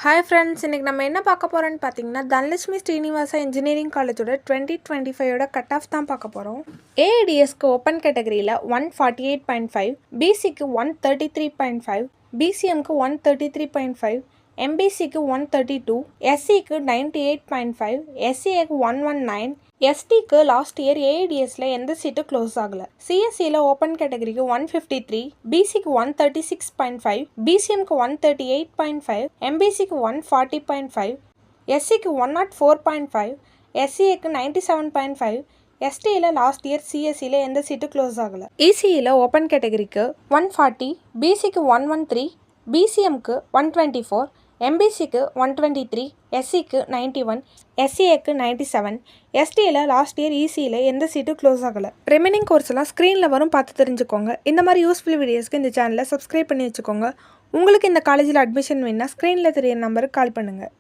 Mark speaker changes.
Speaker 1: Hi friends, இன்றைக்கி நம்ம என்ன பார்க்க போகிறோன்னு பார்த்தீங்கன்னா தனலட்சுமி ஸ்ரீனிவாசா இன்ஜினியரிங் காலேஜோட 2025 கட் ஆஃப் தான் பார்க்க போகிறோம். ஏஐடிஎஸ்க்கு ஓப்பன் கேட்டகரியில் 148.5, பிசிக்கு 133.5, பிசிஎம்க்கு 133.5, எம்பிசிக்கு 132, எஸ்சிக்கு 98.5, எஸ்சிஏக்கு 119, எஸ்டிக்கு லாஸ்ட் இயர் ஏஐடிஎஸ்ல எந்த சீட்டு க்ளோஸ் ஆகலை. சிஎஸ்சியில் ஓப்பன் கேட்டகரிக்கு 153, பிசிக்கு 136.5, பிசிஎம்க்கு 138.5, எம்பிசிக்கு 140.5, எஸ்சிக்கு 104.5, எஸ்சிஏக்கு 97.5, எஸ்டியில் லாஸ்ட் இயர் சிஎஸ்சியில் எந்த சீட்டு க்ளோஸ் ஆகலை. இசியில் ஓப்பன் கேட்டகரிக்கு 140, பிசிக்கு 113, பிசிஎம்க்கு 124, எம்பிசிக்கு 123, எஸ்சிக்கு 91, எஸ்சிஏக்கு 97, எஸ்டியில் லாஸ்ட் இயர் இசியில் எந்த சீட்டு க்ளோஸ் ஆகலை. ரிமைனிங் கோர்ஸ் எல்லாம் ஸ்க்ரீனில் வரும், பார்த்து தெரிஞ்சுக்கோங்க. இந்த மாதிரி யூஸ்ஃபுல் வீடியோஸ்க்கு இந்த சேனலை சப்ஸ்கிரைப் பண்ணி வச்சுக்கோங்க. உங்களுக்கு இந்த காலேஜில் அட்மிஷன் வேணுன்னா ஸ்க்ரீனில் தெரியிற நம்பருக்கு கால் பண்ணுங்கள்.